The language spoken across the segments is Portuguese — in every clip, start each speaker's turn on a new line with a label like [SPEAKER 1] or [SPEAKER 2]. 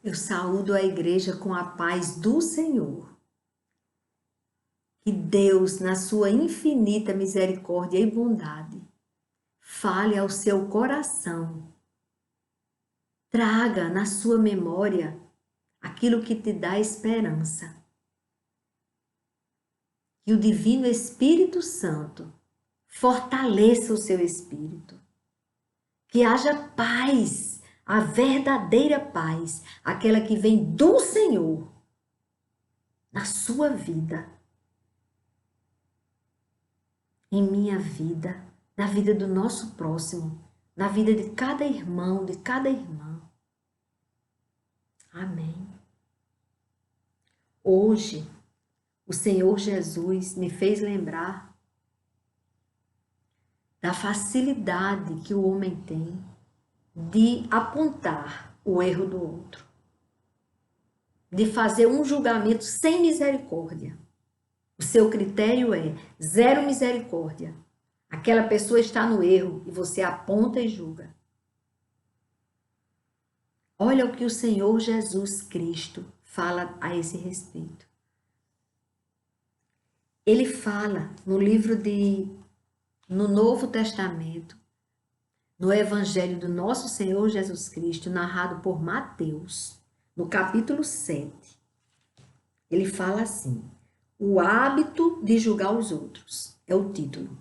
[SPEAKER 1] Eu saúdo a igreja com a paz do Senhor. Que Deus, na sua infinita misericórdia e bondade, fale ao seu coração. Traga na sua memória aquilo que te dá esperança. Que o Divino Espírito Santo fortaleça o seu espírito. Que haja paz, a verdadeira paz, aquela que vem do Senhor na sua vida, em minha vida, na vida do nosso próximo, na vida de cada irmão, de cada irmã. Amém. Hoje, o Senhor Jesus me fez lembrar da facilidade que o homem tem de apontar o erro do outro, de fazer um julgamento sem misericórdia. O seu critério é zero misericórdia. Aquela pessoa está no erro e você aponta e julga. Olha o que o Senhor Jesus Cristo fala a esse respeito. Ele fala no Novo Testamento, no Evangelho do nosso Senhor Jesus Cristo, narrado por Mateus, no capítulo 7. Ele fala assim: o hábito de julgar os outros, é o título.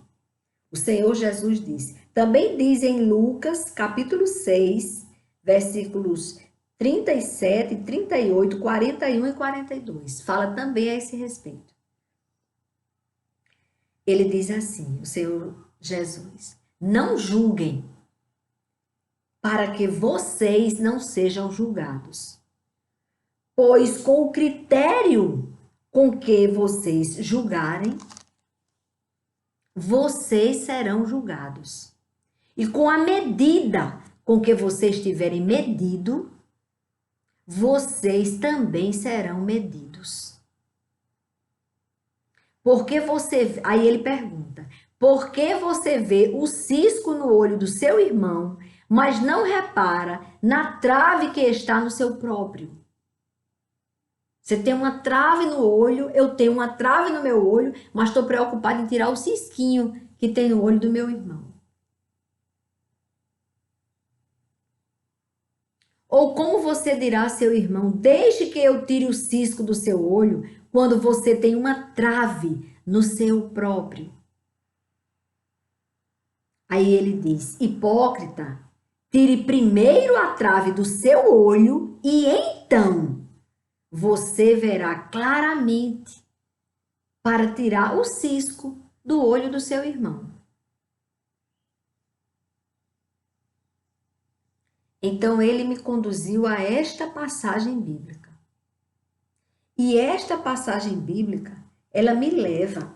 [SPEAKER 1] O Senhor Jesus disse. Também diz em Lucas, capítulo 6, versículos 37, 38, 41 e 42. Fala também a esse respeito. Ele diz assim, o Senhor Jesus: não julguem, para que vocês não sejam julgados. Pois com o critério com que vocês julgarem, vocês serão julgados. E com a medida com que vocês tiverem medido, vocês também serão medidos. Porque aí ele pergunta: por que você vê o cisco no olho do seu irmão, mas não repara na trave que está no seu próprio? Você tem uma trave no olho, eu tenho uma trave no meu olho, mas estou preocupada em tirar o cisquinho que tem no olho do meu irmão. Ou como você dirá a seu irmão: deixe que eu tire o cisco do seu olho, quando você tem uma trave no seu próprio? Aí ele diz: hipócrita, tire primeiro a trave do seu olho e então você verá claramente para tirar o cisco do olho do seu irmão. Então ele me conduziu a esta passagem bíblica. E esta passagem bíblica, ela me leva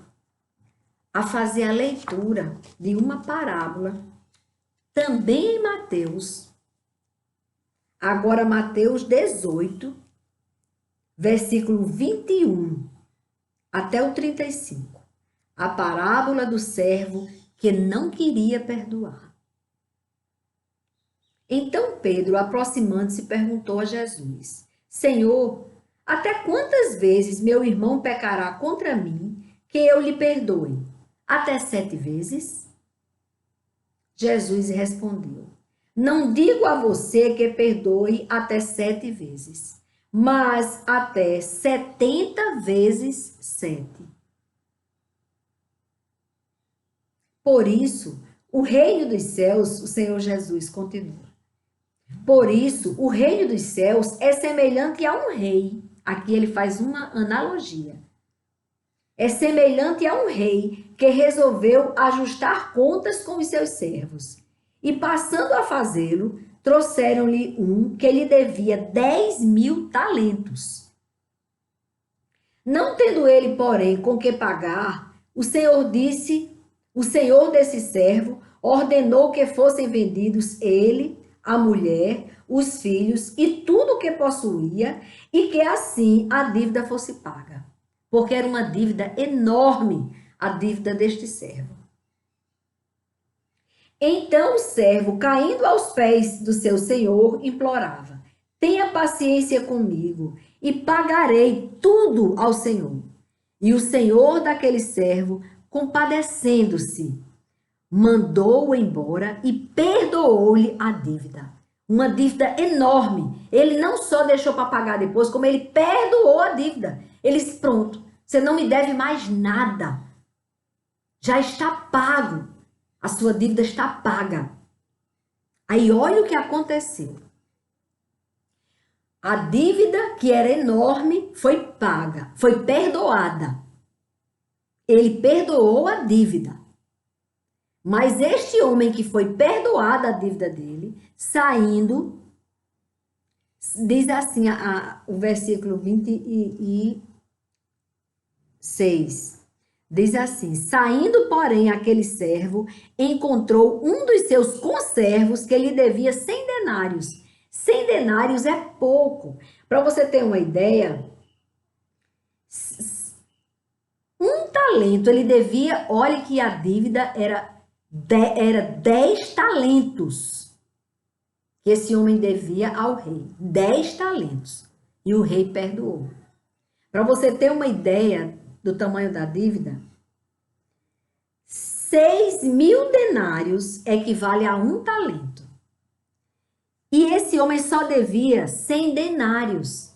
[SPEAKER 1] a fazer a leitura de uma parábola, também em Mateus. Agora Mateus 18, versículo 21 até o 35. A parábola do servo que não queria perdoar. Então Pedro, aproximando-se, perguntou a Jesus: Senhor, até quantas vezes meu irmão pecará contra mim que eu lhe perdoe? Até 7 vezes? Jesus respondeu: não digo a você que perdoe até 7 vezes, mas até 70 vezes 7. Por isso, o reino dos céus, o Senhor Jesus continua. Por isso, o reino dos céus é semelhante a um rei. Aqui ele faz uma analogia. É semelhante a um rei que resolveu ajustar contas com os seus servos. E passando a fazê-lo, trouxeram-lhe um que lhe devia 10.000 talentos. Não tendo ele, porém, com que pagar, o Senhor desse servo ordenou que fossem vendidos ele, a mulher, os filhos e tudo o que possuía, e que assim a dívida fosse paga. Porque era uma dívida enorme, a dívida deste servo. Então o servo, caindo aos pés do seu senhor, implorava: tenha paciência comigo e pagarei tudo ao Senhor. E o senhor daquele servo, compadecendo-se, mandou-o embora e perdoou-lhe a dívida. Uma dívida enorme. Ele não só deixou para pagar depois, como ele perdoou a dívida. Ele disse, pronto, você não me deve mais nada. Já está pago. A sua dívida está paga. Aí olha o que aconteceu. A dívida, que era enorme, foi paga, foi perdoada. Ele perdoou a dívida. Mas este homem que foi perdoada a dívida dele, saindo, diz assim o versículo 26. Diz assim: saindo, porém, aquele servo encontrou um dos seus conservos que lhe devia 100 denários. 100 denários é pouco. Para você ter uma ideia, um talento ele devia, olha que a dívida era 10 talentos que esse homem devia ao rei. 10 talentos. E o rei perdoou. Para você ter uma ideia do tamanho da dívida, 6.000 denários equivale a um talento. E esse homem só devia 100 denários.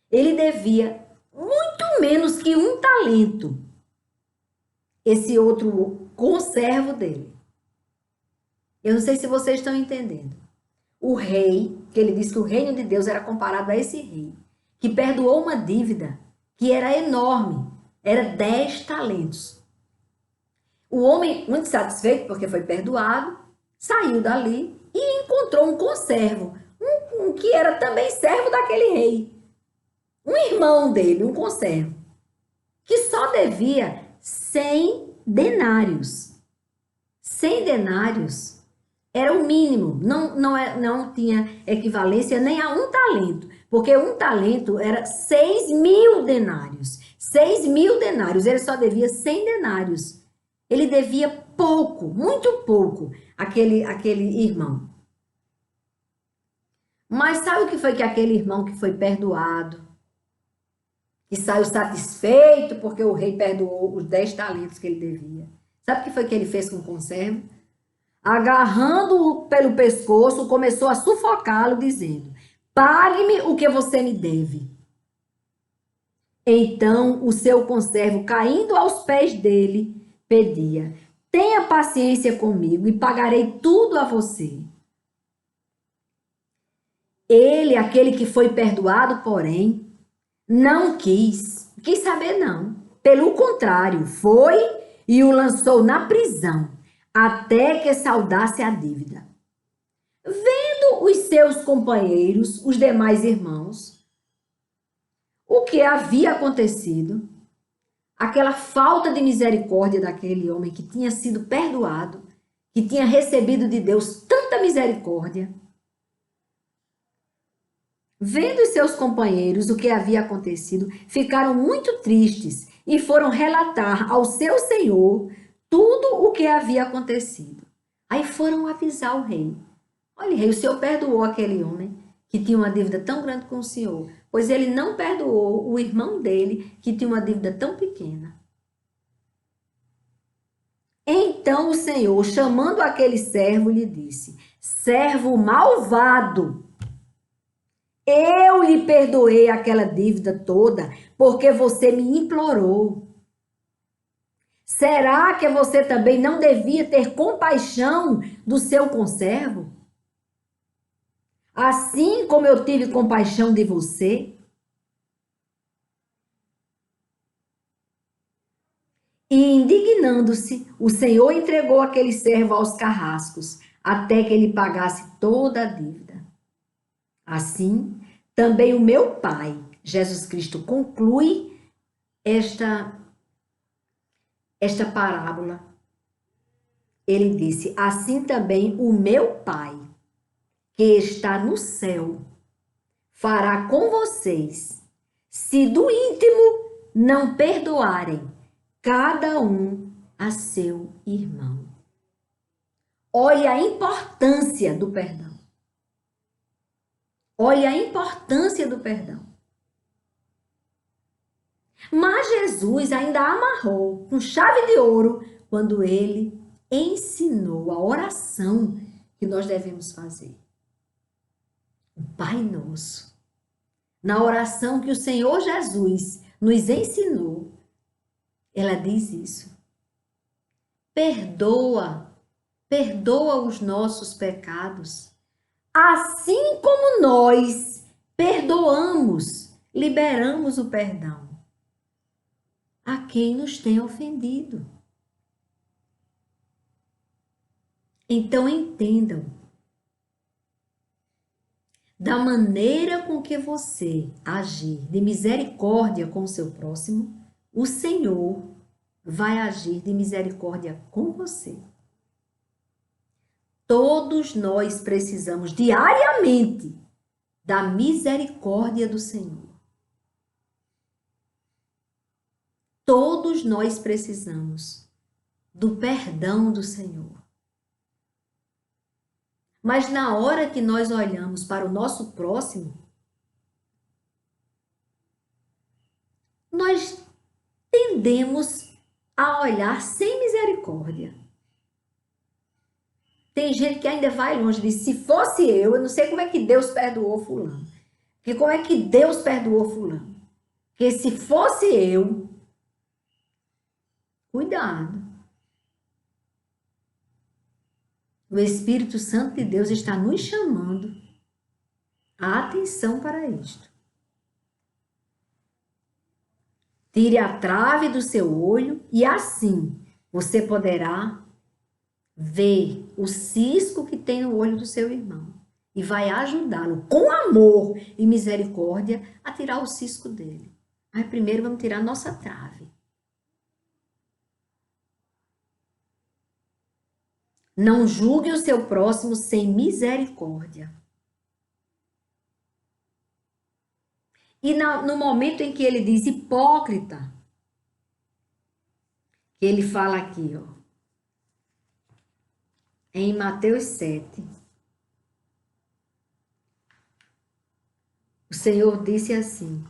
[SPEAKER 1] Ele devia muito menos que um talento. Esse outro conservo dele. Eu não sei se vocês estão entendendo. O rei, que ele disse que o reino de Deus era comparado a esse rei, que perdoou uma dívida que era enorme, era 10 talentos. O homem, muito satisfeito porque foi perdoado, saiu dali e encontrou um conservo, um que era também servo daquele rei. Um irmão dele, um conservo, que só devia 100 denários. 100 denários era o mínimo, não tinha equivalência nem a um talento, porque um talento era 6.000 denários. 6.000 denários, ele só devia 100 denários. Ele devia pouco, muito pouco, aquele irmão. Mas sabe o que foi que aquele irmão que foi perdoado, que saiu satisfeito porque o rei perdoou os 10 talentos que ele devia? Sabe o que foi que ele fez com o conservo? Agarrando-o pelo pescoço, começou a sufocá-lo, dizendo: pague-me o que você me deve. Então o seu conservo, caindo aos pés dele, pedia: tenha paciência comigo e pagarei tudo a você. Ele, aquele que foi perdoado, porém, não quis saber não. Pelo contrário, foi e o lançou na prisão, até que saudasse a dívida. Vendo os seus companheiros, os demais irmãos, o que havia acontecido, aquela falta de misericórdia daquele homem que tinha sido perdoado, que tinha recebido de Deus tanta misericórdia, vendo os seus companheiros o que havia acontecido, ficaram muito tristes e foram relatar ao seu senhor tudo o que havia acontecido. Aí foram avisar o rei. Olha, rei, o senhor perdoou aquele homem que tinha uma dívida tão grande com o senhor, pois ele não perdoou o irmão dele que tinha uma dívida tão pequena. Então o senhor, chamando aquele servo, lhe disse: servo malvado, eu lhe perdoei aquela dívida toda porque você me implorou. Será que você também não devia ter compaixão do seu conservo? Assim como eu tive compaixão de você? E indignando-se, o Senhor entregou aquele servo aos carrascos, até que ele pagasse toda a dívida. Assim, também o meu Pai, Jesus Cristo, conclui esta parábola. Ele disse: assim também o meu Pai, que está no céu, fará com vocês, se do íntimo não perdoarem cada um a seu irmão. Olha a importância do perdão. Olha a importância do perdão. Mas Jesus ainda amarrou com chave de ouro quando ele ensinou a oração que nós devemos fazer. O Pai Nosso. Na oração que o Senhor Jesus nos ensinou, ela diz isso. Perdoa os nossos pecados, assim como nós perdoamos, liberamos o perdão a quem nos tem ofendido. Então entendam, da maneira com que você agir de misericórdia com o seu próximo, o Senhor vai agir de misericórdia com você. Todos nós precisamos diariamente da misericórdia do Senhor. Todos nós precisamos do perdão do Senhor. Mas na hora que nós olhamos para o nosso próximo, nós tendemos a olhar sem misericórdia. Tem gente que ainda vai longe e diz, se fosse eu não sei como é que Deus perdoou fulano. Porque como é que Deus perdoou fulano? Porque se fosse eu, cuidado. O Espírito Santo de Deus está nos chamando a atenção para isto. Tire a trave do seu olho e assim você poderá ver o cisco que tem no olho do seu irmão e vai ajudá-lo com amor e misericórdia a tirar o cisco dele. Mas primeiro vamos tirar a nossa trave. Não julgue o seu próximo sem misericórdia. E no momento em que ele diz hipócrita, que ele fala aqui, ó, em Mateus 7, o Senhor disse assim,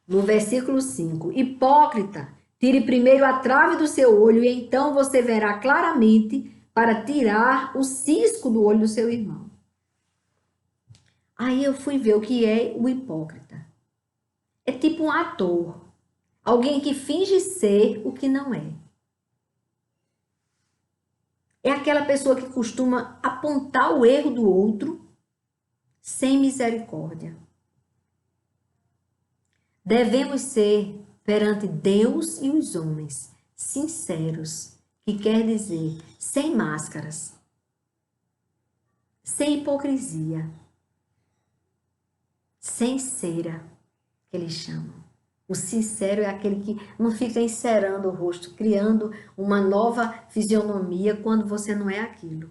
[SPEAKER 1] no versículo 5, hipócrita, tire primeiro a trave do seu olho e então você verá claramente para tirar o cisco do olho do seu irmão. Aí eu fui ver o que é o hipócrita. É tipo um ator, alguém que finge ser o que não é. É aquela pessoa que costuma apontar o erro do outro sem misericórdia. Devemos ser, perante Deus e os homens, sinceros, que quer dizer, sem máscaras, sem hipocrisia, sem cera, que eles chamam. O sincero é aquele que não fica encerando o rosto, criando uma nova fisionomia quando você não é aquilo.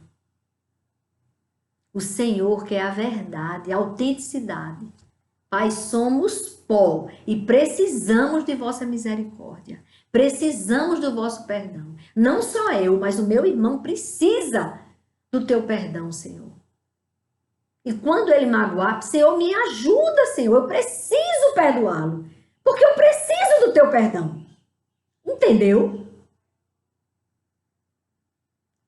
[SPEAKER 1] O Senhor quer a verdade, a autenticidade. Pai, somos pó e precisamos de vossa misericórdia. Precisamos do vosso perdão. Não só eu, mas o meu irmão precisa do teu perdão, Senhor. E quando ele magoar, Senhor, me ajuda, Senhor. Eu preciso perdoá-lo. Porque eu preciso do teu perdão. Entendeu?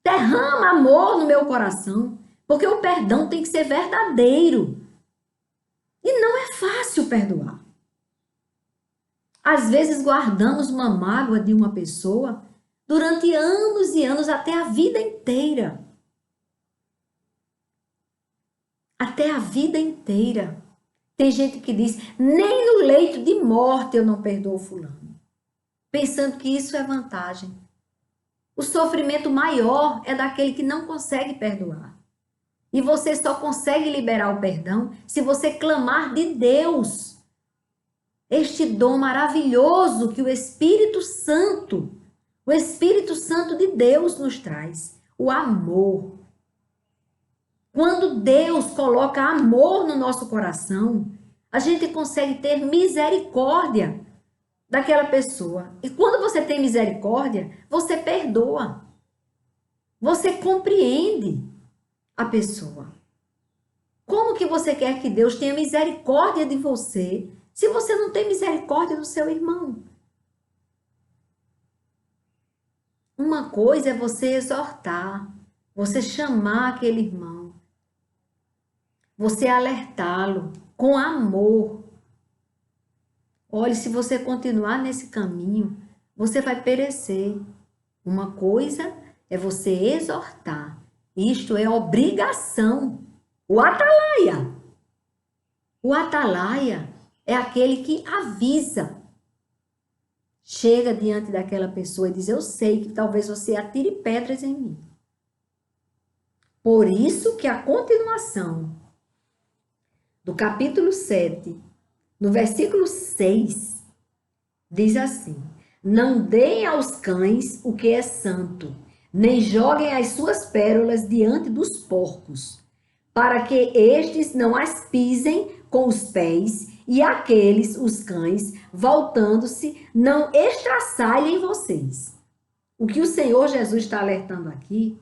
[SPEAKER 1] Derrama amor no meu coração. Porque o perdão tem que ser verdadeiro. E não é fácil perdoar. Às vezes guardamos uma mágoa de uma pessoa durante anos e anos, até a vida inteira. Até a vida inteira. Tem gente que diz, nem no leito de morte eu não perdoo fulano. Pensando que isso é vantagem. O sofrimento maior é daquele que não consegue perdoar. E você só consegue liberar o perdão se você clamar de Deus. Este dom maravilhoso que o Espírito Santo de Deus nos traz. O amor. Quando Deus coloca amor no nosso coração, a gente consegue ter misericórdia daquela pessoa. E quando você tem misericórdia, você perdoa. Você compreende a pessoa. Como que você quer que Deus tenha misericórdia de você se você não tem misericórdia do seu irmão? Uma coisa é você exortar, você chamar aquele irmão, você alertá-lo com amor. Olhe, se você continuar nesse caminho, você vai perecer. Uma coisa é você exortar. Isto é obrigação. O atalaia. O atalaia é aquele que avisa. Chega diante daquela pessoa e diz: eu sei que talvez você atire pedras em mim. Por isso que a continuação do capítulo 7, no versículo 6, diz assim: não deem aos cães o que é santo, nem joguem as suas pérolas diante dos porcos, para que estes não as pisem com os pés, e aqueles, os cães, voltando-se, não estraçalhem vocês. O que o Senhor Jesus está alertando aqui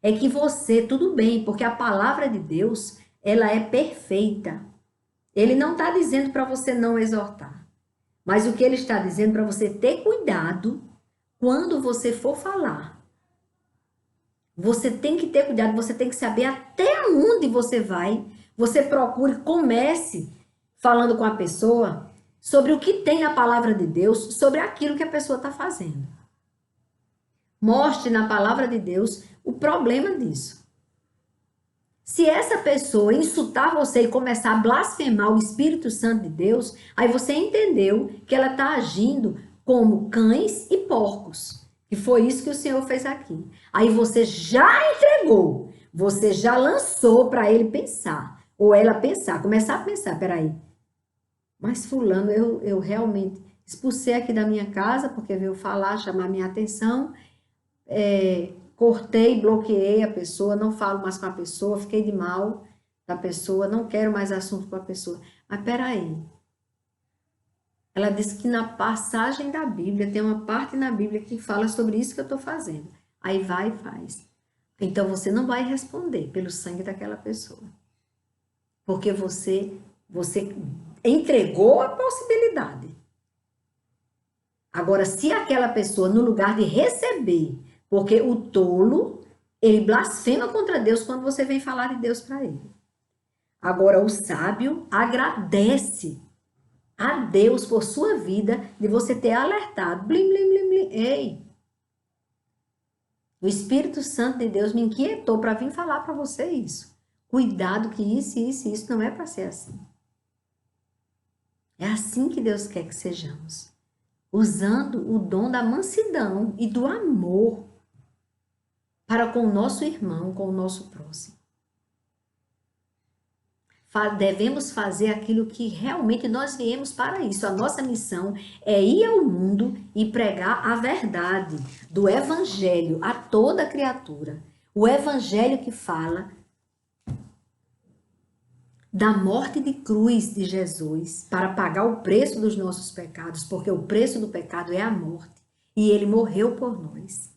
[SPEAKER 1] é que você, tudo bem, porque a palavra de Deus, ela é perfeita. Ele não está dizendo para você não exortar, mas o que ele está dizendo para você ter cuidado quando você for falar. Você tem que ter cuidado, você tem que saber até onde você vai. Você procure, comece falando com a pessoa sobre o que tem na palavra de Deus, sobre aquilo que a pessoa está fazendo. Mostre na palavra de Deus o problema disso. Se essa pessoa insultar você e começar a blasfemar o Espírito Santo de Deus, aí você entendeu que ela está agindo como cães e porcos. E foi isso que o Senhor fez aqui. Aí você já entregou, você já lançou para ele pensar, ou ela pensar, começar a pensar, peraí, mas fulano, eu realmente expulsei aqui da minha casa porque veio falar, chamar minha atenção, cortei, bloqueei a pessoa, não falo mais com a pessoa, fiquei de mal da pessoa, não quero mais assunto com a pessoa. Mas peraí, ela disse que na passagem da Bíblia, tem uma parte na Bíblia que fala sobre isso que eu estou fazendo. Aí vai e faz. Então você não vai responder pelo sangue daquela pessoa. Porque você entregou a possibilidade. Agora, se aquela pessoa, no lugar de receber, porque o tolo, ele blasfema contra Deus quando você vem falar de Deus para ele. Agora, o sábio agradece a Deus por sua vida, de você ter alertado. Blim, blim, blim, blim. Ei! O Espírito Santo de Deus me inquietou para vir falar para você isso. Cuidado que isso não é para ser assim. É assim que Deus quer que sejamos. Usando o dom da mansidão e do amor para com o nosso irmão, com o nosso próximo. Devemos fazer aquilo que realmente nós viemos para isso. A nossa missão é ir ao mundo e pregar a verdade do Evangelho a toda criatura. O Evangelho que fala da morte de cruz de Jesus para pagar o preço dos nossos pecados, porque o preço do pecado é a morte, e ele morreu por nós.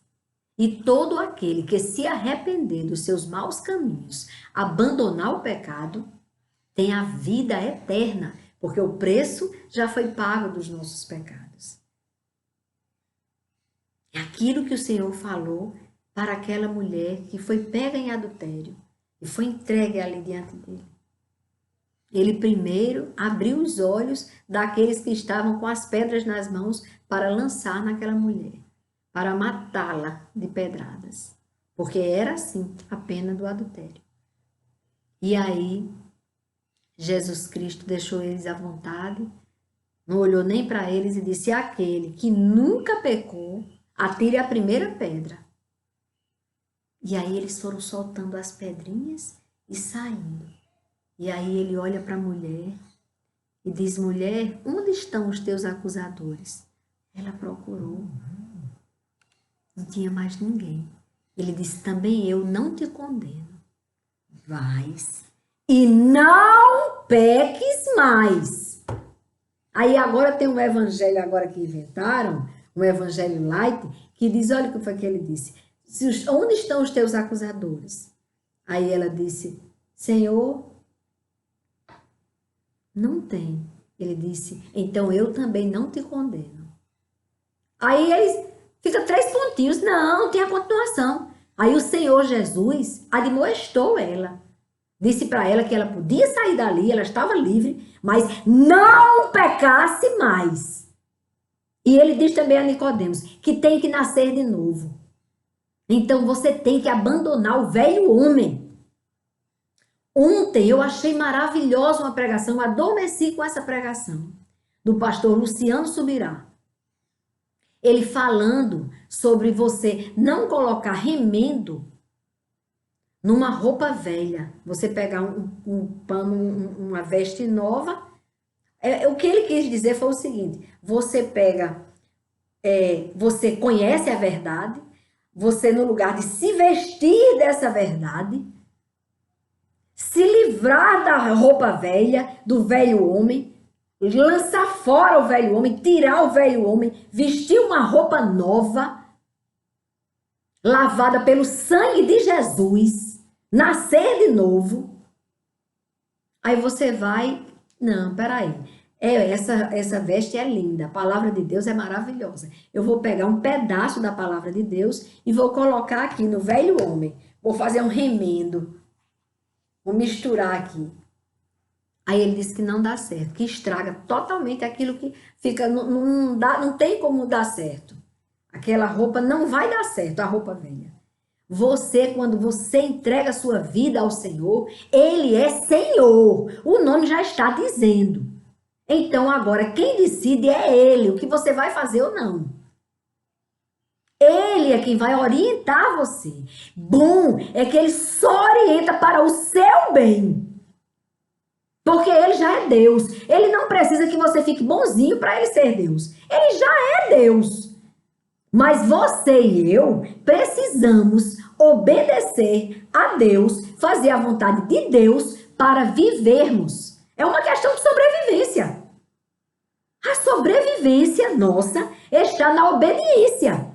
[SPEAKER 1] E todo aquele que se arrepender dos seus maus caminhos, abandonar o pecado, tem a vida eterna, porque o preço já foi pago dos nossos pecados. É aquilo que o Senhor falou para aquela mulher que foi pega em adultério e foi entregue ali diante dele. Ele primeiro abriu os olhos daqueles que estavam com as pedras nas mãos para lançar naquela mulher, para matá-la de pedradas, porque era assim a pena do adultério. E aí Jesus Cristo deixou eles à vontade, não olhou nem para eles e disse: aquele que nunca pecou, atire a primeira pedra. E aí eles foram soltando as pedrinhas e saindo. E aí ele olha para a mulher e diz: mulher, onde estão os teus acusadores? Ela procurou. Não tinha mais ninguém. Ele disse: também eu não te condeno. Vais e não peques mais. Aí agora tem um evangelho agora que inventaram, um evangelho light, que diz, olha o que foi que ele disse: onde estão os teus acusadores? Aí ela disse: Senhor, Não tem. Ele disse, então eu também não te condeno. Aí eles fica 3 pontinhos. Não, tem a continuação. Aí o Senhor Jesus admoestou ela. Disse para ela que ela podia sair dali, ela estava livre, mas não pecasse mais. E ele diz também a Nicodemos que tem que nascer de novo. Então você tem que abandonar o velho homem. Ontem eu achei maravilhosa uma pregação, adormeci com essa pregação, do pastor Luciano Subirá. Ele falando sobre você não colocar remendo numa roupa velha. Você pegar um pano, uma veste nova. O que ele quis dizer foi o seguinte: você pega, você conhece a verdade, você, no lugar de se vestir dessa verdade, se livrar da roupa velha, do velho homem, lançar fora o velho homem, tirar o velho homem, vestir uma roupa nova, lavada pelo sangue de Jesus, nascer de novo. Aí você vai, não, peraí, essa veste é linda, a palavra de Deus é maravilhosa. Eu vou pegar um pedaço da palavra de Deus e vou colocar aqui no velho homem, vou fazer um remendo, vou misturar aqui. Aí ele disse que não dá certo, que estraga totalmente aquilo que fica, não tem como dar certo. Aquela roupa não vai dar certo, a roupa velha. Você, quando você entrega a sua vida ao Senhor, Ele é Senhor. O nome já está dizendo. Então agora quem decide é Ele, o que você vai fazer ou não. Ele é quem vai orientar você. Bom é que Ele só orienta para o seu bem. Porque Ele já é Deus. Ele não precisa que você fique bonzinho para Ele ser Deus. Ele já é Deus. Mas você e eu precisamos obedecer a Deus, fazer a vontade de Deus para vivermos. É uma questão de sobrevivência. A sobrevivência nossa está na obediência.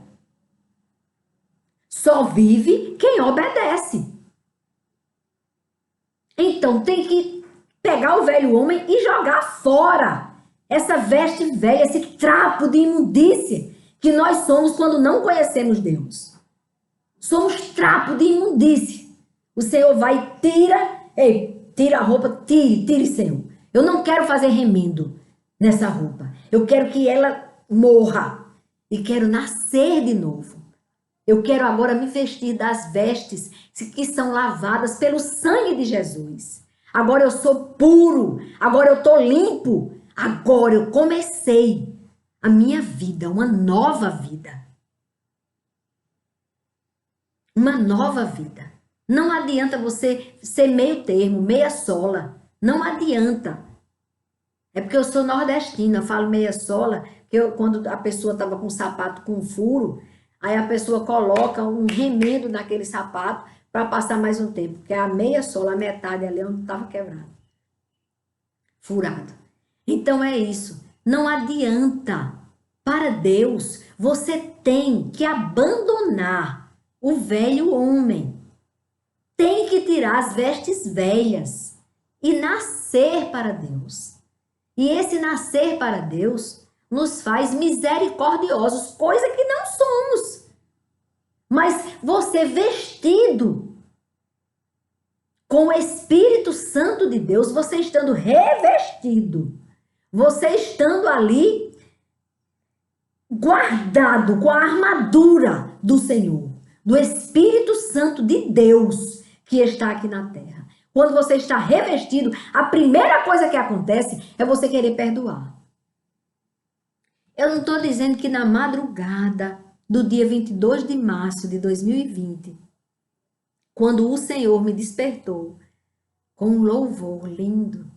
[SPEAKER 1] Só vive quem obedece. Então tem que pegar o velho homem e jogar fora essa veste velha, esse trapo de imundícia que nós somos quando não conhecemos Deus. Somos trapo de imundícia. O Senhor vai, tira a roupa, tire, Senhor. Eu não quero fazer remendo nessa roupa. Eu quero que ela morra e quero nascer de novo. Eu quero agora me vestir das vestes que são lavadas pelo sangue de Jesus. Agora eu sou puro, agora eu estou limpo, agora eu comecei a minha vida, uma nova vida. Uma nova vida. Não adianta você ser meio termo, meia sola. Não adianta. É porque eu sou nordestina, eu falo meia sola, que quando a pessoa estava com um sapato com furo, aí a pessoa coloca um remendo naquele sapato para passar mais um tempo, porque a meia sola, a metade ali onde estava quebrado. Furado. Então é isso. Não adianta. Para Deus, você tem que abandonar o velho homem. Tem que tirar as vestes velhas e nascer para Deus. E esse nascer para Deus nos faz misericordiosos, coisa que não somos. Mas você vestido com o Espírito Santo de Deus, você estando revestido, você estando ali guardado com a armadura do Senhor, do Espírito Santo de Deus que está aqui na terra. Quando você está revestido, a primeira coisa que acontece é você querer perdoar. Eu não estou dizendo que na madrugada do dia 22 de março de 2020, quando o Senhor me despertou com um louvor lindo,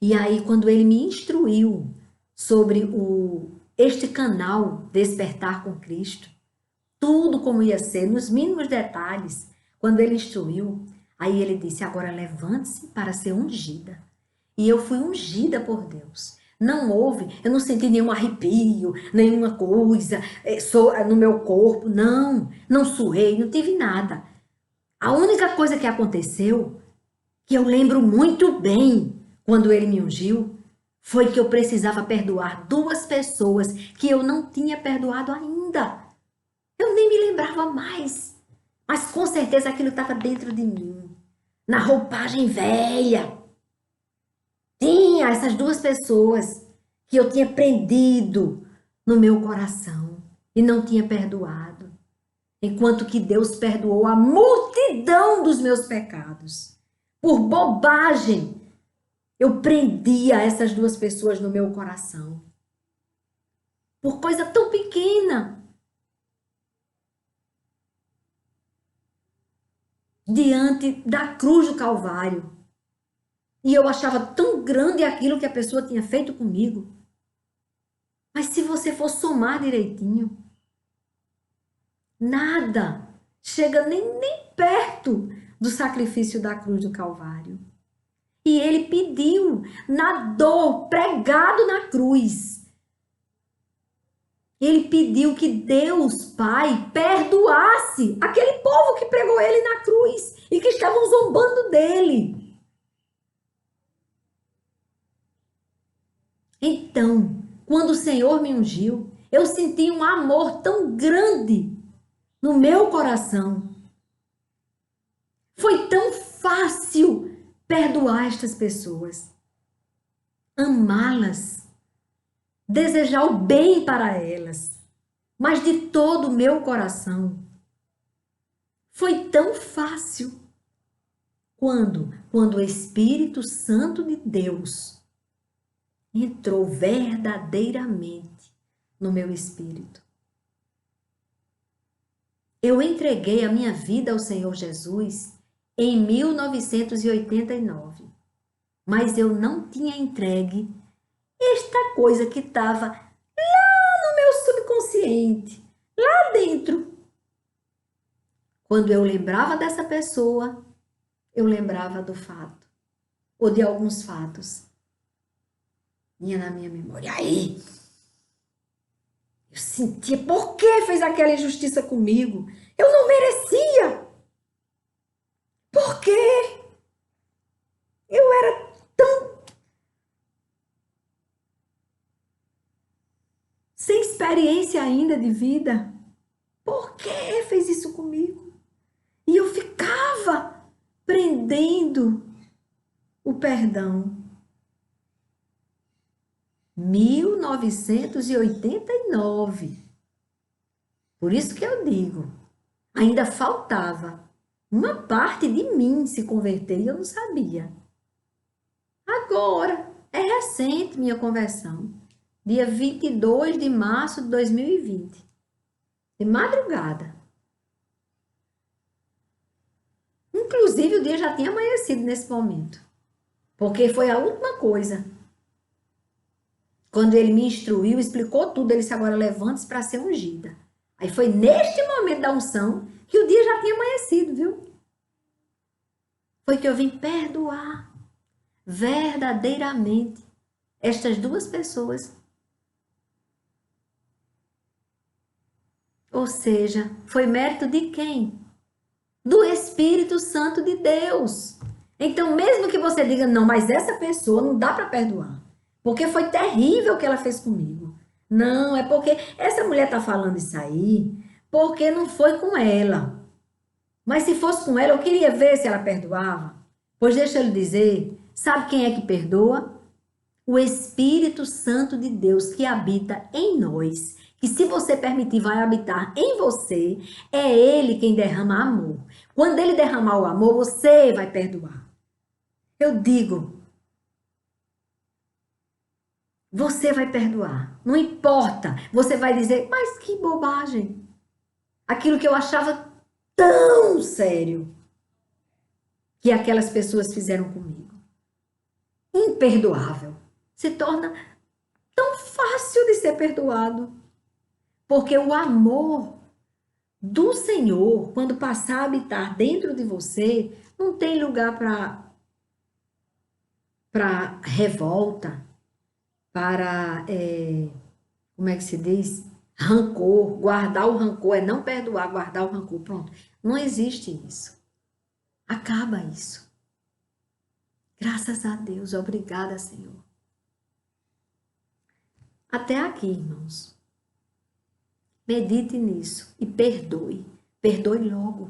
[SPEAKER 1] e aí quando Ele me instruiu sobre este canal Despertar com Cristo, tudo como ia ser, nos mínimos detalhes, quando Ele instruiu, aí Ele disse, agora levante-se para ser ungida. E eu fui ungida por Deus. Não houve, eu não senti nenhum arrepio, nenhuma coisa no meu corpo, não suei, não tive nada. A única coisa que aconteceu, que eu lembro muito bem, quando ele me ungiu, foi que eu precisava perdoar 2 pessoas que eu não tinha perdoado ainda. Eu nem me lembrava mais. Mas com certeza aquilo estava dentro de mim. Na roupagem velha. Tinha essas 2 pessoas que eu tinha prendido no meu coração e não tinha perdoado. Enquanto que Deus perdoou a multidão dos meus pecados. Por bobagem, eu prendia essas 2 pessoas no meu coração. Por coisa tão pequena. Diante da cruz do Calvário. E eu achava tão grande aquilo que a pessoa tinha feito comigo. Mas se você for somar direitinho, nada chega nem perto do sacrifício da cruz do Calvário. E ele pediu, na dor, pregado na cruz, ele pediu que Deus, Pai, perdoasse aquele povo que pregou ele na cruz e que estavam zombando dele. Então, quando o Senhor me ungiu, eu senti um amor tão grande no meu coração. Foi tão fácil perdoar estas pessoas, amá-las, desejar o bem para elas, mas de todo o meu coração. Foi tão fácil quando o Espírito Santo de Deus entrou verdadeiramente no meu espírito. Eu entreguei a minha vida ao Senhor Jesus em 1989, mas eu não tinha entregue esta coisa que estava lá no meu subconsciente, lá dentro. Quando eu lembrava dessa pessoa, eu lembrava do fato, ou de alguns fatos. Vinha na minha memória. Aí, eu sentia, por que fez aquela injustiça comigo? Eu não merecia. Por quê? Eu era tão sem experiência ainda de vida. Por que fez isso comigo? E eu ficava prendendo o perdão. 1989. Por isso que eu digo, ainda faltava uma parte de mim se converter e eu não sabia. Agora, é recente minha conversão. Dia 22 de março de 2020. De madrugada. Inclusive, o dia já tinha amanhecido nesse momento. Porque foi a última coisa. Quando ele me instruiu, explicou tudo, ele disse, agora levante-se para ser ungida. Aí foi neste momento da unção que o dia já tinha amanhecido, viu? Foi que eu vim perdoar verdadeiramente estas 2 pessoas. Ou seja, foi mérito de quem? Do Espírito Santo de Deus. Então, mesmo que você diga, não, mas essa pessoa não dá para perdoar, porque foi terrível o que ela fez comigo. Não, é porque essa mulher está falando isso aí, porque não foi com ela. Mas se fosse com ela, eu queria ver se ela perdoava. Pois deixa eu lhe dizer, sabe quem é que perdoa? O Espírito Santo de Deus que habita em nós. Que se você permitir, vai habitar em você. É Ele quem derrama amor. Quando Ele derramar o amor, você vai perdoar. Eu digo, você vai perdoar. Não importa. Você vai dizer, mas que bobagem. Aquilo que eu achava tão sério que aquelas pessoas fizeram comigo. Imperdoável. Se torna tão fácil de ser perdoado. Porque o amor do Senhor, quando passar a habitar dentro de você, não tem lugar para revolta, para, como é que se diz? Rancor. Guardar o rancor é não perdoar, guardar o rancor. Pronto. Não existe isso. Acaba isso. Graças a Deus, obrigada, Senhor. Até aqui, irmãos. Medite nisso e perdoe. Perdoe logo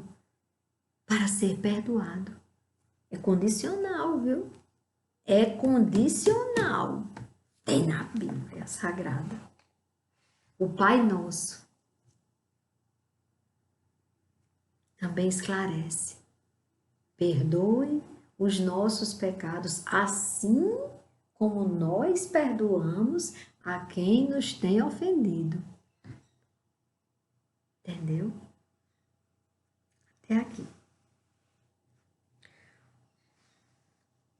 [SPEAKER 1] para ser perdoado. É condicional, viu? É condicional. Tem na Bíblia Sagrada. O Pai Nosso também esclarece. Perdoe os nossos pecados, assim como nós perdoamos a quem nos tem ofendido. Entendeu? Até aqui.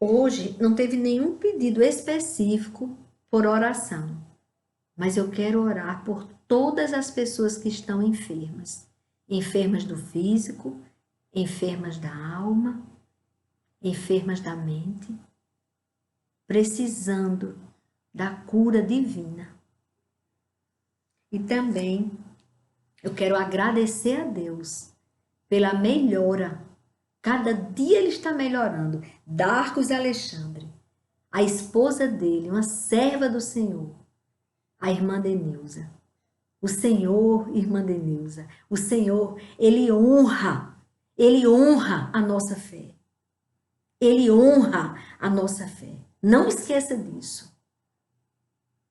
[SPEAKER 1] Hoje não teve nenhum pedido específico por oração, mas eu quero orar por todas as pessoas que estão enfermas. Enfermas do físico, enfermas da alma, enfermas da mente, precisando da cura divina. E também eu quero agradecer a Deus pela melhora. Cada dia ele está melhorando. Darcos Alexandre, a esposa dele, uma serva do Senhor, a irmã Deneuza. O Senhor, irmã Deneuza, o Senhor, ele honra a nossa fé. Ele honra a nossa fé. Não esqueça disso.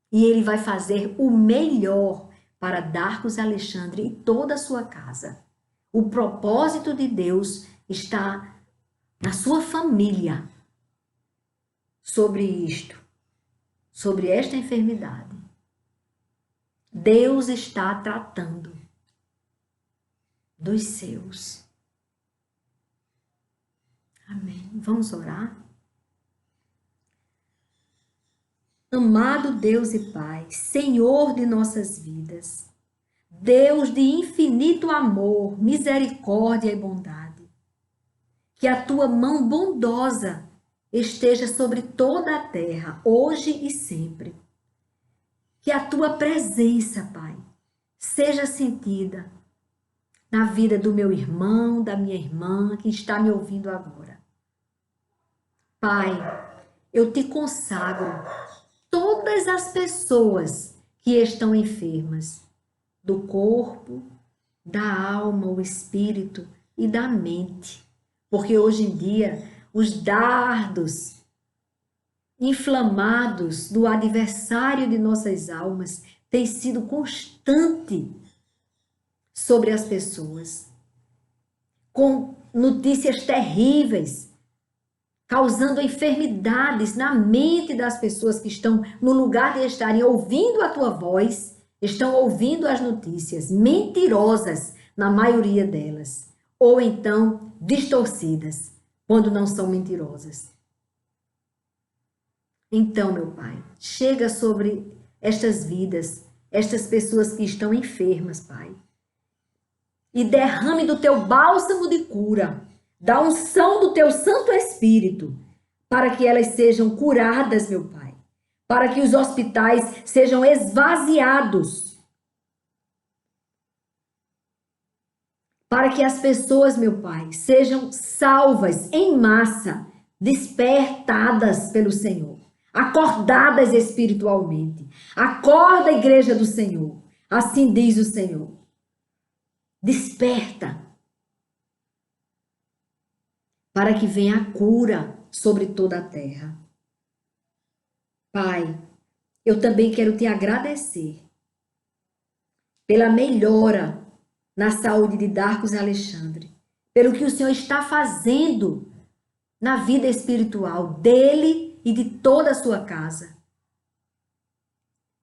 [SPEAKER 1] E ele vai fazer o melhor para Darcos Alexandre e toda a sua casa. O propósito de Deus está na sua família sobre isto, sobre esta enfermidade. Deus está tratando dos seus. Amém. Vamos orar? Amado Deus e Pai, Senhor de nossas vidas, Deus de infinito amor, misericórdia e bondade, que a tua mão bondosa esteja sobre toda a terra, hoje e sempre. Que a tua presença, Pai, seja sentida na vida do meu irmão, da minha irmã, que está me ouvindo agora. Pai, eu te consagro todas as pessoas que estão enfermas, do corpo, da alma, o espírito e da mente. Porque hoje em dia, os dardos inflamados do adversário de nossas almas têm sido constante sobre as pessoas, com notícias terríveis, causando enfermidades na mente das pessoas que estão no lugar de estarem ouvindo a tua voz, estão ouvindo as notícias mentirosas, na maioria delas, ou então distorcidas, quando não são mentirosas. Então, meu Pai, chega sobre estas vidas, estas pessoas que estão enfermas, Pai, e derrame do teu bálsamo de cura, da unção do teu Santo Espírito, para que elas sejam curadas, meu Pai, para que os hospitais sejam esvaziados, para que as pessoas, meu Pai, sejam salvas em massa, despertadas pelo Senhor, acordadas espiritualmente. Acorda, igreja do Senhor, assim diz o Senhor. Desperta, para que venha a cura sobre toda a terra. Pai, eu também quero te agradecer pela melhora na saúde de Darcos Alexandre, pelo que o Senhor está fazendo na vida espiritual dele e de toda a sua casa,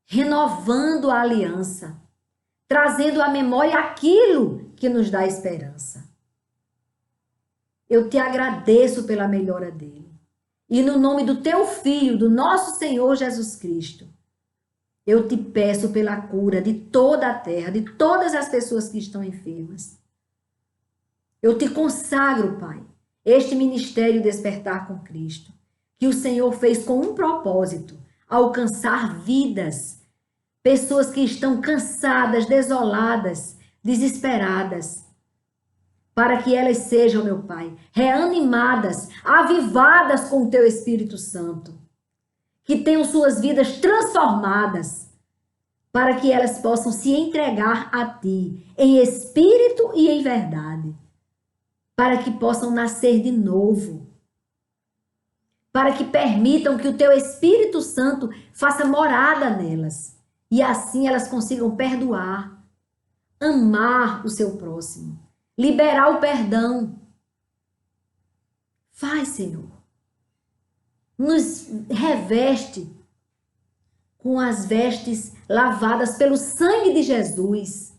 [SPEAKER 1] renovando a aliança, trazendo à memória aquilo que nos dá esperança. Eu te agradeço pela melhora dele. E no nome do teu Filho, do nosso Senhor Jesus Cristo, eu te peço pela cura de toda a terra, de todas as pessoas que estão enfermas. Eu te consagro, Pai, este ministério Despertar com Cristo, que o Senhor fez com um propósito, alcançar vidas, pessoas que estão cansadas, desoladas, desesperadas. para que elas sejam, meu Pai, reanimadas, avivadas com o Teu Espírito Santo, que tenham suas vidas transformadas, para que elas possam se entregar a Ti, em espírito e em verdade, para que possam nascer de novo, para que permitam que o Teu Espírito Santo faça morada nelas, e assim elas consigam perdoar, amar o seu próximo, liberar o perdão. Faz, Senhor. Nos reveste com as vestes lavadas pelo sangue de Jesus,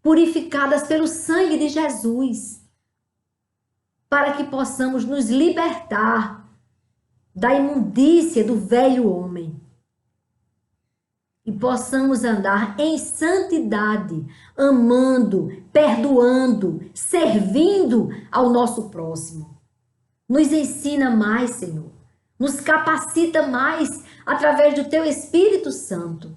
[SPEAKER 1] purificadas pelo sangue de Jesus, para que possamos nos libertar da imundícia do velho homem e possamos andar em santidade, amando, perdoando, servindo ao nosso próximo. Nos ensina mais, Senhor. Nos capacita mais através do Teu Espírito Santo.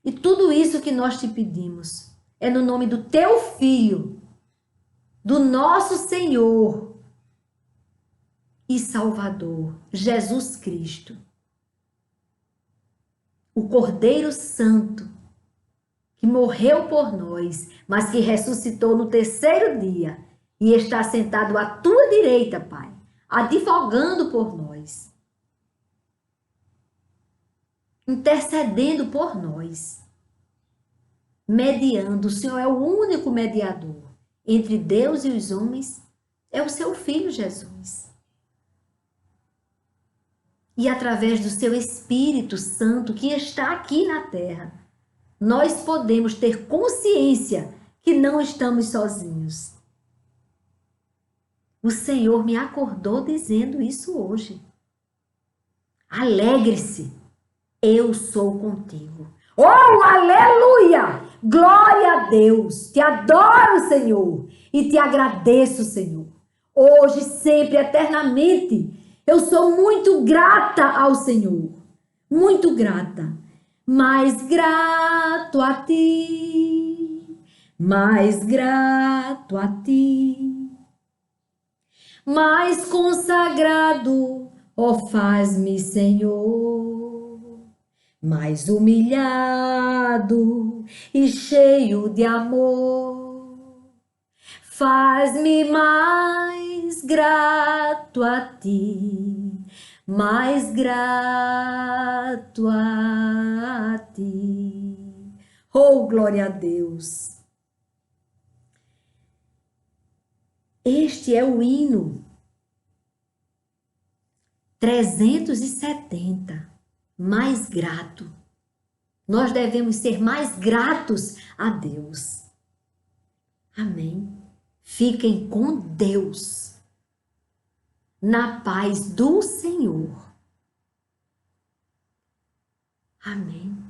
[SPEAKER 1] E tudo isso que nós te pedimos é no nome do Teu Filho, do nosso Senhor e Salvador, Jesus Cristo, o Cordeiro Santo, que morreu por nós, mas que ressuscitou no terceiro dia e está sentado à Tua direita, Pai, advogando por nós, intercedendo por nós, mediando. O Senhor é o único mediador entre Deus e os homens, é o Seu Filho Jesus. E através do Seu Espírito Santo que está aqui na terra, nós podemos ter consciência que não estamos sozinhos. O Senhor me acordou dizendo isso hoje. Alegre-se, eu sou contigo. Oh, aleluia! Glória a Deus! Te adoro, Senhor, e te agradeço, Senhor. Hoje, sempre, eternamente, eu sou muito grata ao Senhor. Muito grata. Mais grato a ti, mais grato a ti, mais consagrado, ó faz-me, Senhor, mais humilhado e cheio de amor, faz-me mais grato a ti, mais grato a ti. Oh, glória a Deus! Este é o hino 370, mais grato. Nós devemos ser mais gratos a Deus. Amém. Fiquem com Deus, na paz do Senhor. Amém.